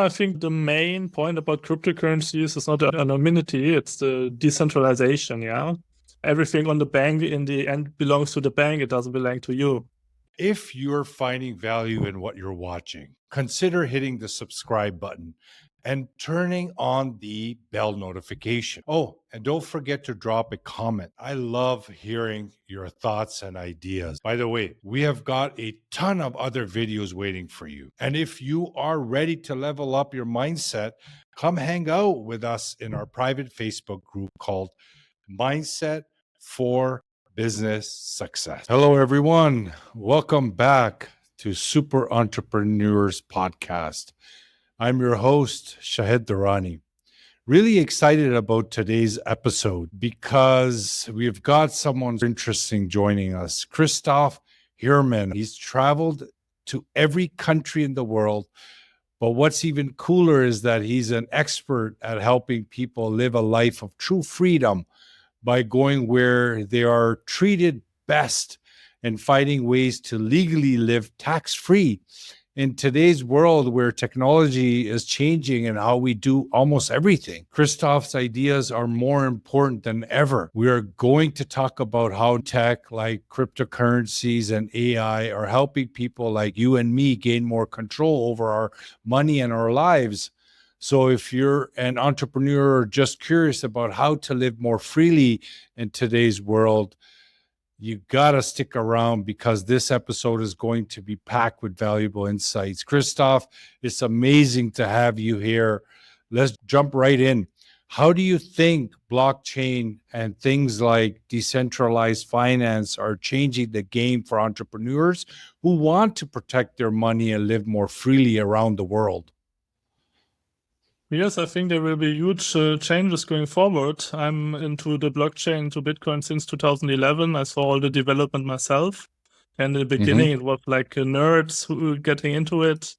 I think the main point about cryptocurrencies is not the anonymity, it's the decentralization, yeah? Everything on the bank in the end belongs to the bank, it doesn't belong to you. If you're finding value in what you're watching, consider hitting the subscribe button and turning on the bell notification. Oh, and don't forget to drop a comment. I love hearing your thoughts and ideas. By the way, we have got a ton of other videos waiting for you. And if you are ready to level up your mindset, come hang out with us in our private Facebook group called Mindset for Business Success. Hello, everyone. Welcome back to Super Entrepreneurs Podcast. I'm your host, Shahid Durrani. Really excited about today's episode because we've got someone interesting joining us, Christoph Heuermann. He's traveled to every country in the world. But what's even cooler is that he's an expert at helping people live a life of true freedom by going where they are treated best and finding ways to legally live tax-free. In today's world where technology is changing and how we do almost everything, Christoph's ideas are more important than ever. We are going to talk about how tech like cryptocurrencies and AI are helping people like you and me gain more control over our money and our lives. So if you're an entrepreneur or just curious about how to live more freely in today's world, you got to stick around because this episode is going to be packed with valuable insights. Christoph, it's amazing to have you here. Let's jump right in. How do you think blockchain and things like decentralized finance are changing the game for entrepreneurs who want to protect their money and live more freely around the world? Yes, I think there will be huge changes going forward. I'm into the blockchain, to Bitcoin since 2011. I saw all the development myself. And in the beginning, it was like nerds who were getting into it,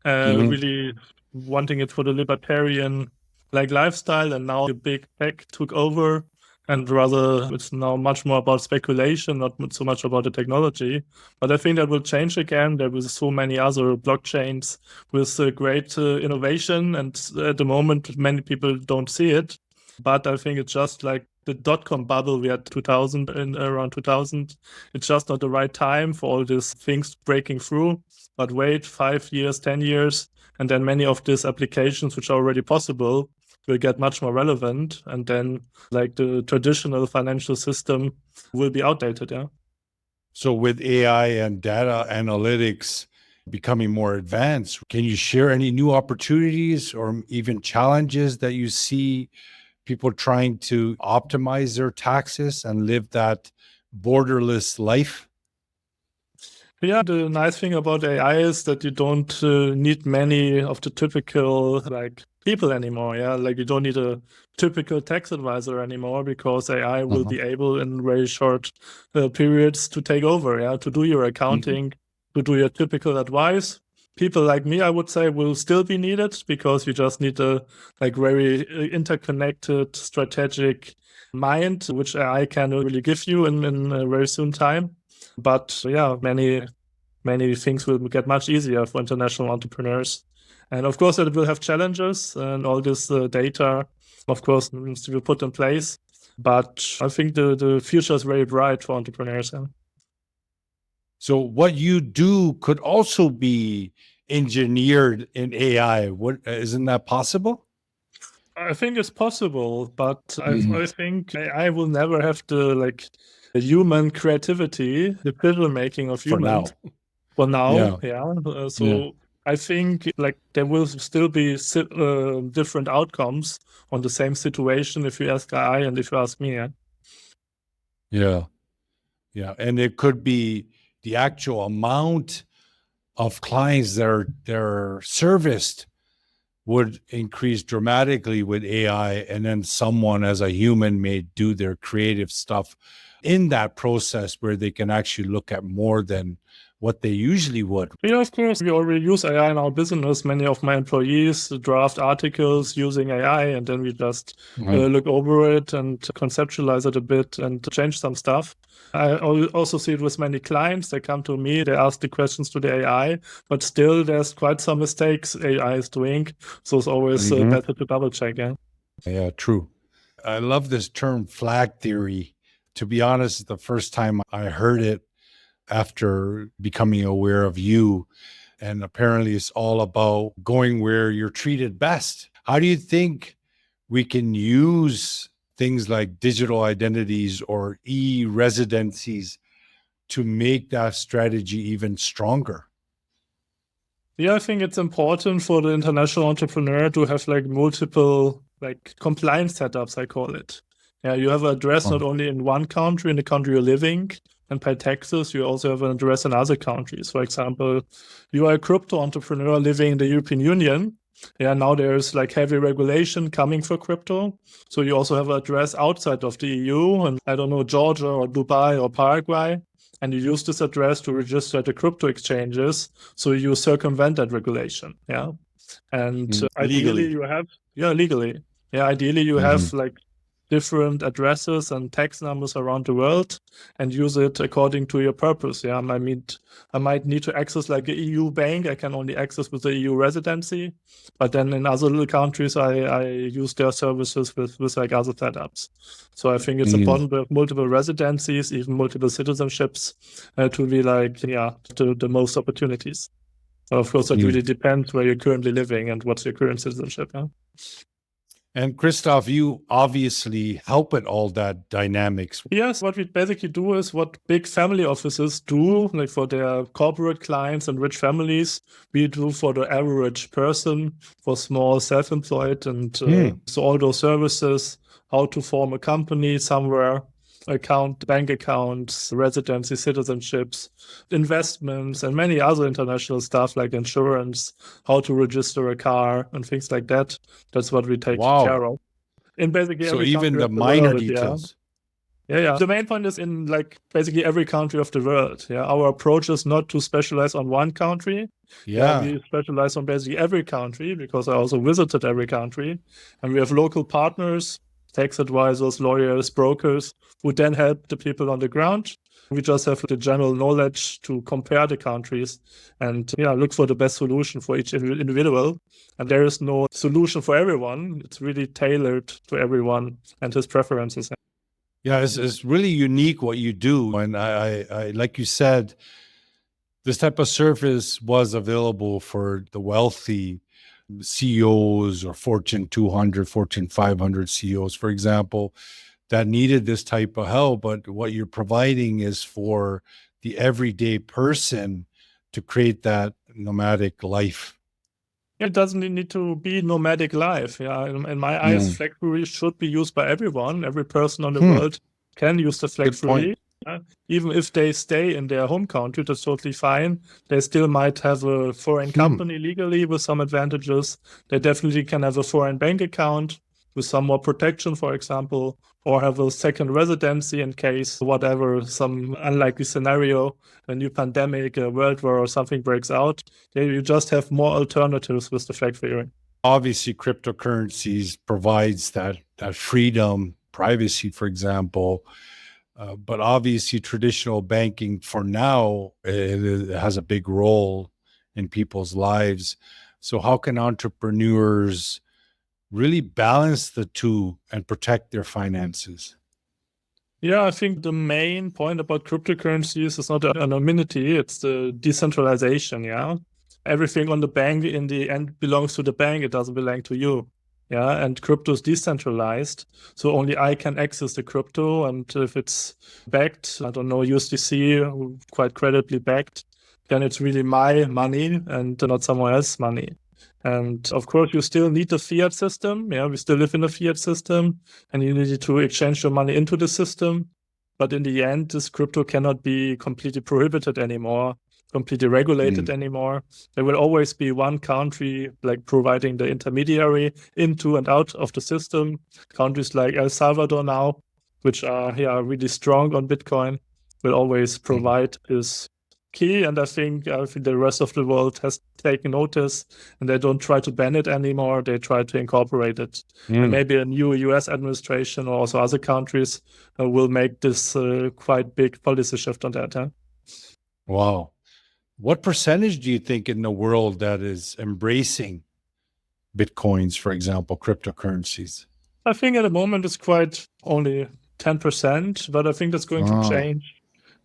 really wanting it for the libertarian lifestyle. And now the big tech took over. And rather, it's now much more about speculation, not so much about the technology. But I think that will change again. There will be so many other blockchains with great innovation. And at the moment, many people don't see it. But I think it's just like the dot-com bubble we had 2000 and around 2000. It's just not the right time for all these things breaking through. But wait 5 years, 10 years, and then many of these applications which are already possible will get much more relevant, and then like the traditional financial system will be outdated. Yeah. So with AI and data analytics becoming more advanced, can you share any new opportunities or even challenges that you see people trying to optimize their taxes and live that borderless life? Yeah, the nice thing about AI is that you don't need many of the typical people anymore. Yeah, like you don't need a typical tax advisor anymore because AI will be able in very short periods to take over. Yeah, to do your accounting, to do your typical advice. People like me, I would say, will still be needed because you just need a very interconnected, strategic mind, which AI can really give you in a very soon time. But yeah, many things will get much easier for international entrepreneurs. And of course, it will have challenges, and all this data, of course, needs to be put in place. But I think the future is very bright for entrepreneurs. Yeah. So what you do could also be engineered in AI. Isn't that possible? I think it's possible, but I think AI will never have the human creativity, the decision making of humans. For now, yeah. So I think there will still be different outcomes on the same situation if you ask AI and if you ask me. Yeah. And it could be the actual amount of clients that are serviced would increase dramatically with AI, and then someone as a human may do their creative stuff in that process where they can actually look at more than what they usually would. Yeah, of course. We already use AI in our business. Many of my employees draft articles using AI, and then we just look over it and conceptualize it a bit and change some stuff. I also see it with many clients. They come to me, they ask the questions to the AI, but still there's quite some mistakes AI is doing. So it's always better to double check. Yeah, true. I love this term flag theory. To be honest, the first time I heard it after becoming aware of you, and apparently it's all about going where you're treated best. How do you think we can use things like digital identities or e-residencies to make that strategy even stronger? Yeah, I think it's important for the international entrepreneur to have like multiple like compliance setups, I call it. Yeah, you have an address not only in one country, in the country you're living and pay taxes, you also have an address in other countries. For example, you are a crypto entrepreneur living in the European Union. Yeah, now there's like heavy regulation coming for crypto. So you also have an address outside of the EU, and I don't know, Georgia or Dubai or Paraguay. And you use this address to register at the crypto exchanges, so you circumvent that regulation. Yeah, and ideally you have legally. Yeah, ideally you have like different addresses and tax numbers around the world, and use it according to your purpose. Yeah, I might need to access like an EU bank. I can only access with the EU residency, but then in other little countries, I use their services with like other setups. So I think it's important to have multiple residencies, even multiple citizenships, to be like the most opportunities. Of course, it really depends where you're currently living and what's your current citizenship. Yeah? And Christoph, you obviously help with all that dynamics. Yes, what we basically do is what big family offices do, like for their corporate clients and rich families, we do for the average person, for small self-employed, and so all those services, how to form a company somewhere, bank accounts, residency, citizenships, investments, and many other international stuff like insurance, how to register a car and things like that. That's what we take care of. In basically so every even country the of the minor world, details. Yeah. The main point is in like basically every country of the world. Yeah. Our approach is not to specialize on one country. We specialize on basically every country because I also visited every country. And we have local partners, tax advisors, lawyers, brokers, who then help the people on the ground. We just have the general knowledge to compare the countries and look for the best solution for each individual. And there is no solution for everyone. It's really tailored to everyone and his preferences. Yeah, it's really unique what you do. And I like you said, this type of service was available for the wealthy CEOs or Fortune 200, Fortune 500 CEOs, for example, that needed this type of help. But what you're providing is for the everyday person to create that nomadic life. It doesn't need to be nomadic life. Yeah, in my eyes, flag theory should be used by everyone. Every person on the world can use the flag theory. Even if they stay in their home country, that's totally fine. They still might have a foreign company legally with some advantages. They definitely can have a foreign bank account with some more protection, for example, or have a second residency in case whatever, some unlikely scenario, a new pandemic, a world war or something breaks out. You just have more alternatives with the flag theory. Obviously, cryptocurrencies provides that freedom, privacy, for example. But obviously, traditional banking for now, it has a big role in people's lives. So how can entrepreneurs really balance the two and protect their finances? Yeah, I think the main point about cryptocurrencies is not the anonymity, it's the decentralization, yeah? Everything on the bank in the end belongs to the bank, it doesn't belong to you. Yeah, and crypto is decentralized, so only I can access the crypto, and if it's backed, I don't know, USDC, quite credibly backed, then it's really my money and not someone else's money. And of course, you still need the fiat system. Yeah, we still live in a fiat system, and you need to exchange your money into the system. But in the end, this crypto cannot be completely prohibited anymore, completely regulated anymore. There will always be one country like providing the intermediary into and out of the system. Countries like El Salvador now, which are really strong on Bitcoin, will always provide this key, and I think the rest of the world has taken notice, and they don't try to ban it anymore. They try to incorporate it. And maybe a new US administration or also other countries will make this quite big policy shift on that. Huh? Wow. What percentage do you think in the world that is embracing Bitcoins, for example, cryptocurrencies? I think at the moment it's quite only 10%, but I think that's going to change.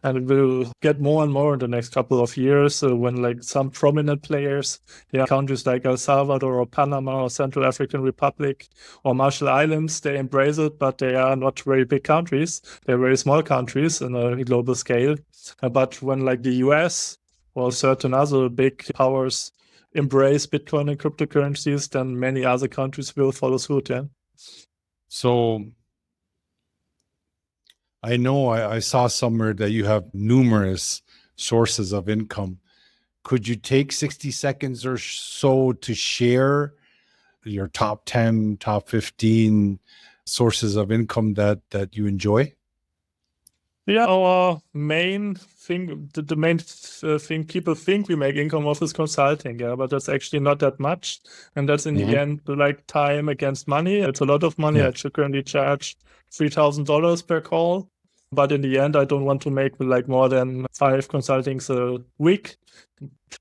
And it will get more and more in the next couple of years when like some prominent players, countries like El Salvador or Panama or Central African Republic or Marshall Islands, they embrace it, but they are not very big countries. They're very small countries on a global scale. But when like the US or certain other big powers embrace Bitcoin and cryptocurrencies, then many other countries will follow suit. Yeah. So I know I saw somewhere that you have numerous sources of income. Could you take 60 seconds or so to share your top 10, top 15 sources of income that you enjoy? Yeah, our main thing, the main thing people think we make income of is consulting, but that's actually not that much. And that's in the end like time against money. It's a lot of money. I should currently charge $3,000 per call. But in the end, I don't want to make like more than 5 consultings a week.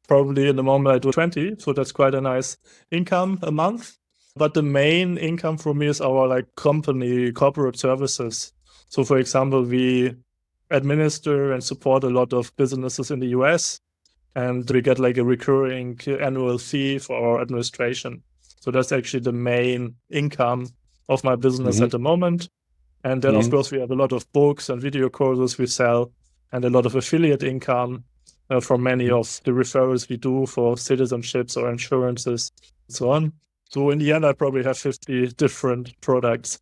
Probably in the moment I do 20. So that's quite a nice income a month. But the main income for me is our like company, corporate services. So for example, we administer and support a lot of businesses in the US, and we get like a recurring annual fee for our administration. So that's actually the main income of my business at the moment. And then, of course, we have a lot of books and video courses we sell, and a lot of affiliate income from many of the referrals we do for citizenships or insurances and so on. So in the end, I probably have 50 different products.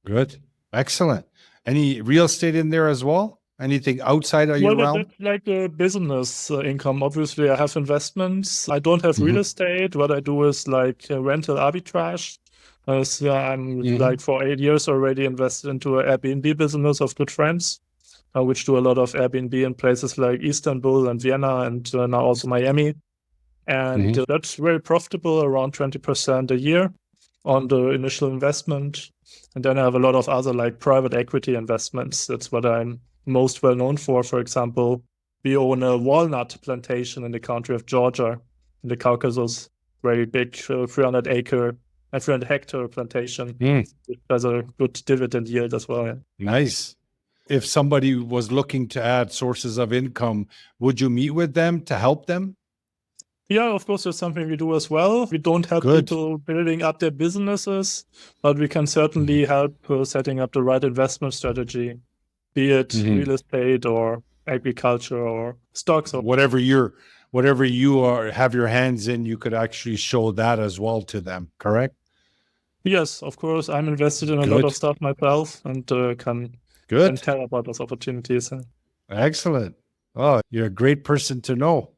Good. Excellent. Any real estate in there as well? Anything outside of your realm? That's like a business income. Obviously, I have investments. I don't have real estate. What I do is like rental arbitrage. So I'm like for 8 years already invested into an Airbnb business of good friends, which do a lot of Airbnb in places like Istanbul and Vienna and now also Miami. And that's very profitable, around 20% a year on the initial investment. And then I have a lot of other like private equity investments. That's what I'm most well known for. For example, we own a walnut plantation in the country of Georgia, in the Caucasus, very big 300 hectare plantation, which has a good dividend yield as well. Yeah. Nice. If somebody was looking to add sources of income, would you meet with them to help them? Yeah, of course, that's something we do as well. We don't help people building up their businesses, but we can certainly help setting up the right investment strategy, be it real estate or agriculture or stocks or whatever you have your hands in. You could actually show that as well to them, correct? Yes, of course. I'm invested in a lot of stuff myself and can tell about those opportunities. Excellent. Oh, you're a great person to know.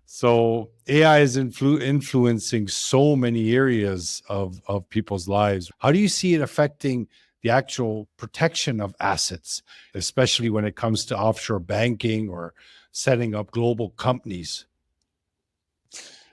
So AI is influencing so many areas of people's lives. How do you see it affecting the actual protection of assets, especially when it comes to offshore banking or setting up global companies?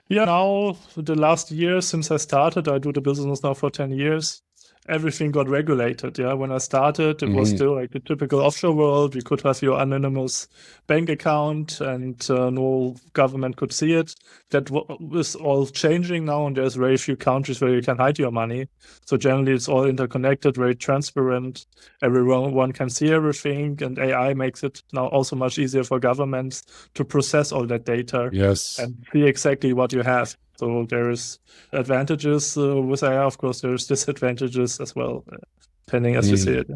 Yeah, now the last year since I started, I do the business now for 10 years. Everything got regulated. Yeah, when I started, it was still like the typical offshore world. You could have your anonymous bank account, and no government could see it. That is all changing now, and there's very few countries where you can hide your money. So generally, it's all interconnected, very transparent. Everyone can see everything, and AI makes it now also much easier for governments to process all that data and see exactly what you have. So there is advantages with AI. Of course, there's disadvantages as well, depending as you see it.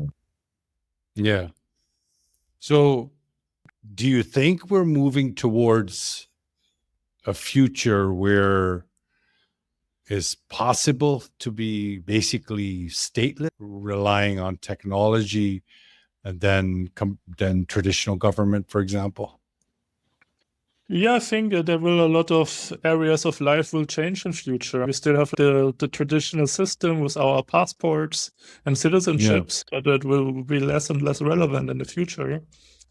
Yeah. So do you think we're moving towards a future where it's possible to be basically stateless, relying on technology and then traditional government, for example? Yeah, I think there will a lot of areas of life will change in future. We still have the traditional system with our passports and citizenships, but it will be less and less relevant in the future.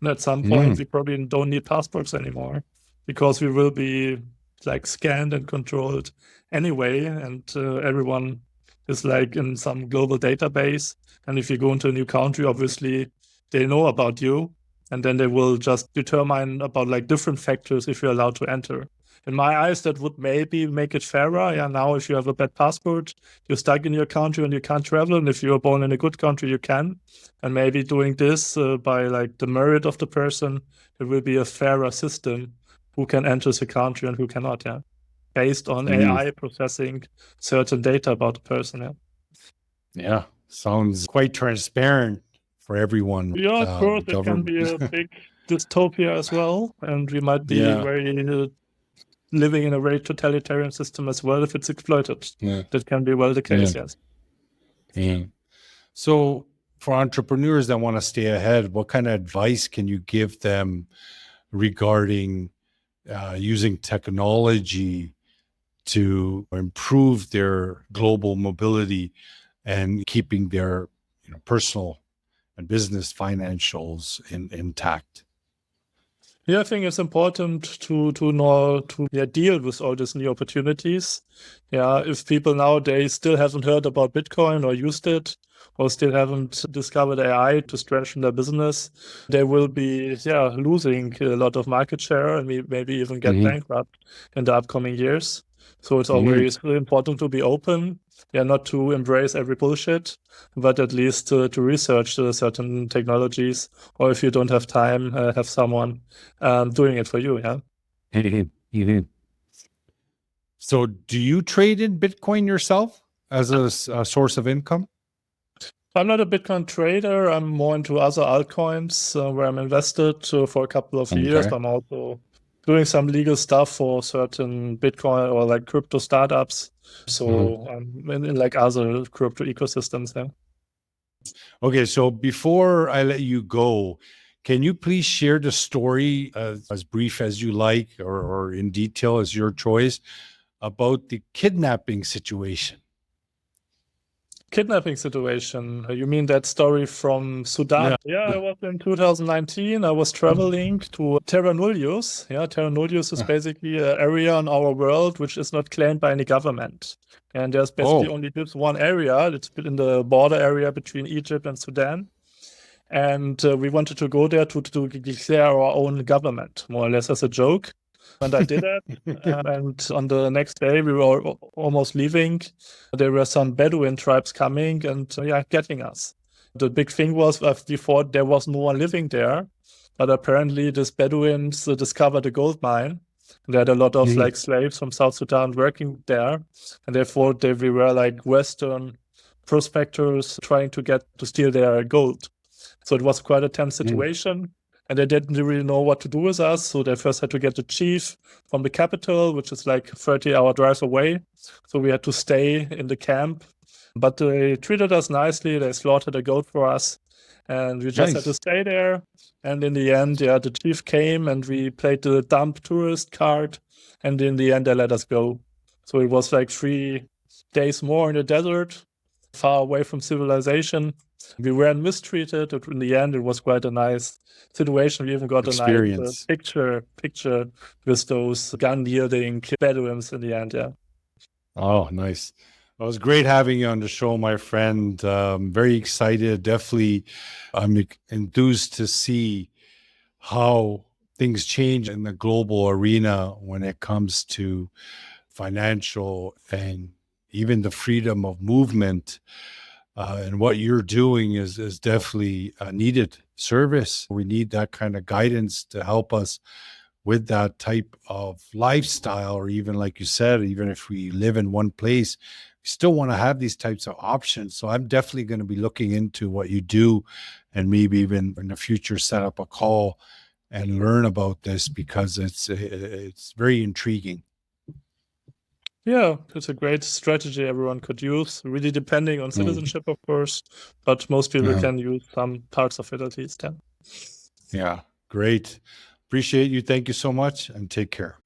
And at some point, we probably don't need passports anymore because we will be like scanned and controlled anyway. And everyone is like in some global database. And if you go into a new country, obviously they know about you. And then they will just determine about like different factors if you're allowed to enter. In my eyes, that would maybe make it fairer. Yeah, now if you have a bad passport, you're stuck in your country and you can't travel. And if you're born in a good country, you can. And maybe doing this by like the merit of the person, it will be a fairer system who can enter the country and who cannot. Yeah, based on AI processing certain data about the person. Yeah. Yeah, sounds quite transparent for everyone. Yeah, of course, it can be a big dystopia as well, and we might be living in a very totalitarian system as well if it's exploited. That can be well the case, yes. Yeah. So for entrepreneurs that want to stay ahead, what kind of advice can you give them regarding using technology to improve their global mobility and keeping their personal and business financials intact? Yeah, I think it's important to know to deal with all these new opportunities. Yeah, if people nowadays still haven't heard about Bitcoin or used it, or still haven't discovered AI to strengthen their business, they will be losing a lot of market share and maybe even get bankrupt in the upcoming years. So it's always important to be open, not to embrace every bullshit, but at least to research certain technologies, or if you don't have time, have someone doing it for you. Yeah. So do you trade in Bitcoin yourself as a source of income? I'm not a Bitcoin trader. I'm more into other altcoins where I'm invested for a couple of years. I'm also doing some legal stuff for certain Bitcoin or like crypto startups. So I'm in like other crypto ecosystems there. Okay, so before I let you go, can you please share the story as brief as you like or in detail as your choice about the kidnapping situation? Kidnapping situation. You mean that story from Sudan? Yeah, I was in 2019. I was traveling to Terra Nullius. Yeah, Terra Nullius is basically an area in our world which is not claimed by any government. And there's basically only this one area. It's in the border area between Egypt and Sudan. And we wanted to go there to declare our own government, more or less as a joke. And I did that. And on the next day, we were almost leaving. There were some Bedouin tribes coming and getting us. The big thing was before there was no one living there, but apparently these Bedouins discovered a gold mine. They had a lot of like slaves from South Sudan working there, and therefore we were like Western prospectors trying to steal their gold. So it was quite a tense situation. And they didn't really know what to do with us. So they first had to get the chief from the capital, which is like 30-hour drive away. So we had to stay in the camp. But they treated us nicely. They slaughtered a goat for us. And we just had to stay there. And in the end, the chief came and we played the dumb tourist card. And in the end, they let us go. So it was like 3 days more in the desert, far away from civilization. We weren't mistreated. In the end, it was quite a nice situation. We even got a nice picture with those gun-wielding Bedouins in the end, yeah. Oh, nice. It was great having you on the show, my friend. Very excited. Definitely, I'm enthused to see how things change in the global arena when it comes to financial and even the freedom of movement. And what you're doing is definitely a needed service. We need that kind of guidance to help us with that type of lifestyle, or even like you said, even if we live in one place, we still want to have these types of options. So I'm definitely going to be looking into what you do, and maybe even in the future set up a call and learn about this, because it's very intriguing. Yeah, it's a great strategy everyone could use, really depending on citizenship, of course, but most people can use some parts of it at least. Yeah. Yeah, great. Appreciate you. Thank you so much, and take care.